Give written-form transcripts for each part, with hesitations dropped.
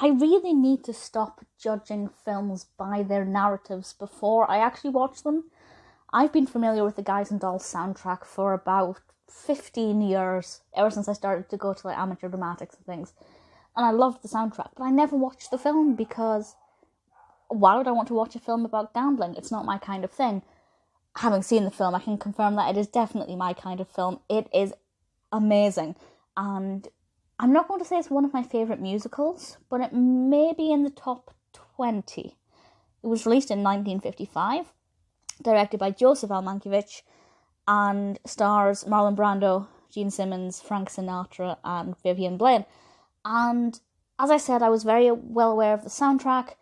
I really need to stop judging films by their narratives before I actually watch them. I've been familiar with the Guys and Dolls soundtrack for about 15 years, ever since I started to go to like amateur dramatics and things. And I loved the soundtrack, but I never watched the film because why would I want to watch a film about gambling? It's not my kind of thing. Having seen the film, I can confirm that it is definitely my kind of film. It is amazing. And I'm not going to say it's one of my favourite musicals, but it may be in the top 20. It was released in 1955, directed by Joseph L. Mankiewicz, and stars Marlon Brando, Gene Simmons, Frank Sinatra, and Vivian Blaine. And as I said, I was very well aware of the soundtrack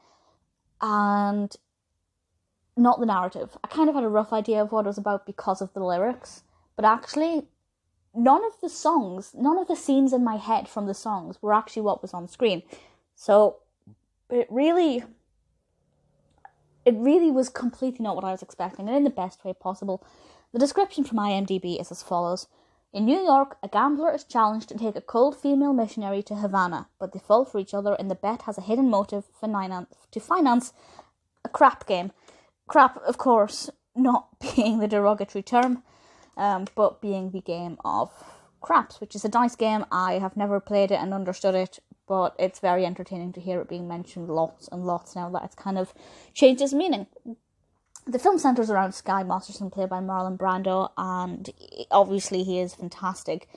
and not the narrative. I kind of had a rough idea of what it was about because of the lyrics, but actually none of the scenes in my head from the songs were actually what was on screen. So it really was completely not what I was expecting, and in the best way possible. The description from IMDb is as follows. In New York, a gambler is challenged to take a cold female missionary to Havana, but they fall for each other and the bet has a hidden motive to finance a crap game. Crap, of course, not being the derogatory term, but being the game of craps, which is a dice game. I have never played it and understood it, but it's very entertaining to hear it being mentioned lots and lots now that it's kind of changed its meaning. The film centres around Sky Masterson, played by Marlon Brando, and obviously he is fantastic.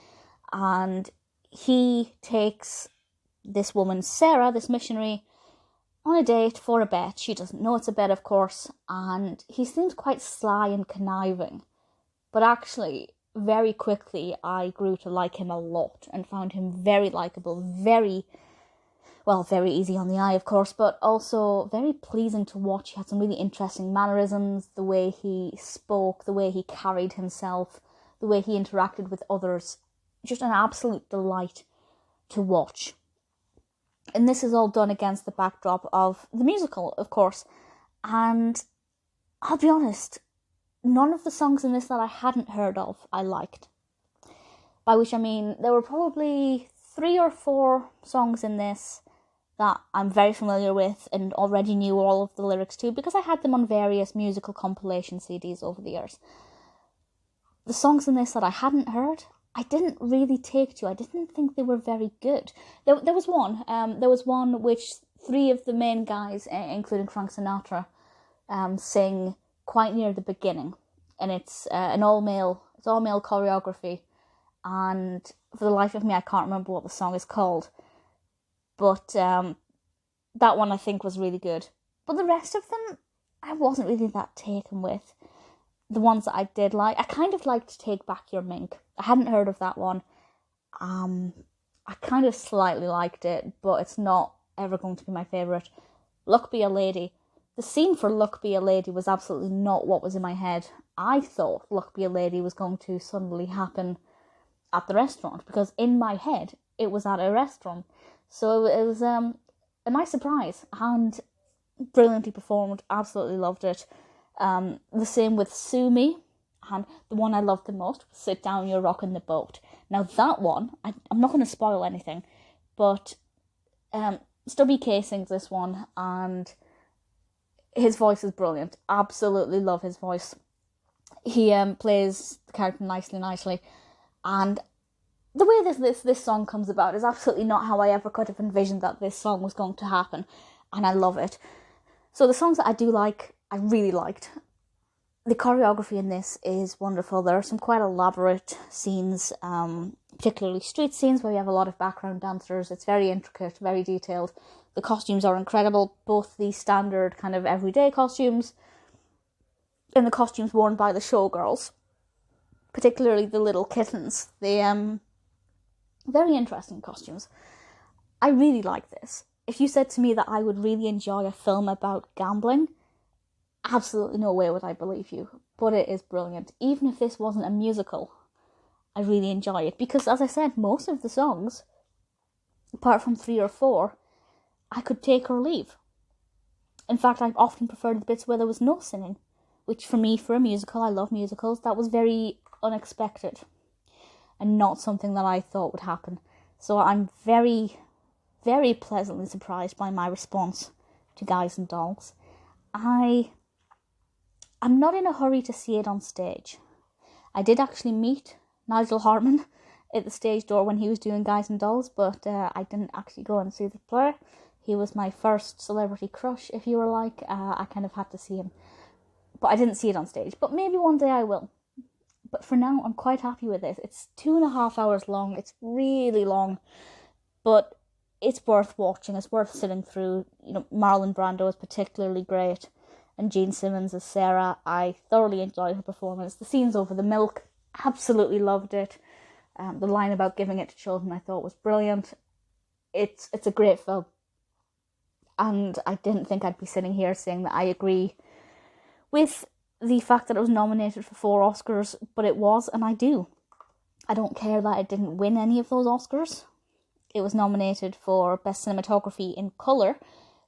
And he takes this woman, Sarah, this missionary, on a date for a bet. She doesn't know it's a bet, of course, and he seems quite sly and conniving. But actually, very quickly, I grew to like him a lot and found him very likeable, very easy on the eye, of course, but also very pleasing to watch. He had some really interesting mannerisms, the way he spoke, the way he carried himself, the way he interacted with others. Just an absolute delight to watch. And this is all done against the backdrop of the musical, of course. And I'll be honest, none of the songs in this that I hadn't heard of, I liked. By which I mean, there were probably 3 or 4 songs in this that I'm very familiar with and already knew all of the lyrics to because I had them on various musical compilation CDs over the years. The songs in this that I hadn't heard, I didn't really take to. I didn't think they were very good. There was one which 3 of the main guys, including Frank Sinatra, sing quite near the beginning, and it's all-male choreography, and for the life of me I can't remember what the song is called. But that one I think was really good. But the rest of them, I wasn't really that taken with. The ones that I did like, I kind of liked Take Back Your Mink. I hadn't heard of that one. I kind of slightly liked it, but it's not ever going to be my favourite. Luck Be a Lady. The scene for Luck Be a Lady was absolutely not what was in my head. I thought Luck Be a Lady was going to suddenly happen at the restaurant, because in my head, it was at a restaurant. So it was a nice surprise and brilliantly performed. Absolutely loved it. The same with Sue Me, and the one I loved the most was Sit Down, You're Rocking the Boat. Now that one, I'm not going to spoil anything, but Stubby K sings this one, and his voice is brilliant. Absolutely love his voice. He plays the character nicely, and the way this song comes about is absolutely not how I ever could have envisioned that this song was going to happen, and I love it. So the songs that I do like, I really liked. The choreography in this is wonderful. There are some quite elaborate scenes, particularly street scenes where you have a lot of background dancers. It's very intricate, very detailed. The costumes are incredible, both the standard kind of everyday costumes and the costumes worn by the showgirls, particularly the little kittens. Very interesting costumes. I really like this. If you said to me that I would really enjoy a film about gambling, absolutely no way would I believe you. But it is brilliant. Even if this wasn't a musical, I really enjoy it. Because, as I said, most of the songs, apart from 3 or 4, I could take or leave. In fact, I've often preferred the bits where there was no singing, which for me, for a musical, I love musicals, that was very unexpected and not something that I thought would happen. So I'm very, very pleasantly surprised by my response to Guys and Dolls. I'm not in a hurry to see it on stage. I did actually meet Nigel Hartman at the stage door when he was doing Guys and Dolls, but I didn't actually go and see the play. He was my first celebrity crush, if you were like. I kind of had to see him. But I didn't see it on stage. But maybe one day I will. But for now, I'm quite happy with it. It's 2.5 hours long. It's really long. But it's worth watching. It's worth sitting through. You know, Marlon Brando is particularly great. And Gene Simmons as Sarah. I thoroughly enjoyed her performance. The scenes over the milk, absolutely loved it. The line about giving it to children I thought was brilliant. It's a great film. And I didn't think I'd be sitting here saying that I agree with the fact that it was nominated for 4 Oscars, but it was, and I do. I don't care that it didn't win any of those Oscars. It was nominated for Best Cinematography in Colour,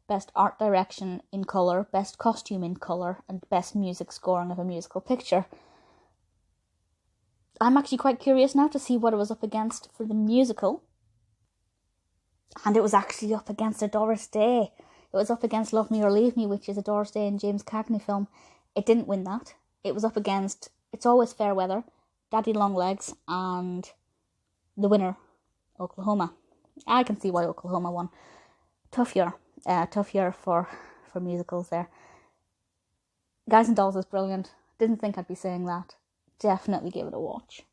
Best Art Direction in Colour, Best Costume in Colour, and Best Music Scoring of a Musical Picture. I'm actually quite curious now to see what it was up against for the musical. And it was actually up against A Doris Day. It was up against Love Me or Leave Me, which is a Doris Day and James Cagney film. It didn't win that. It was up against It's Always Fair Weather, Daddy Long Legs, and the winner, Oklahoma. I can see why Oklahoma won. Tough year for musicals there. Guys and Dolls is brilliant. Didn't think I'd be saying that. Definitely give it a watch.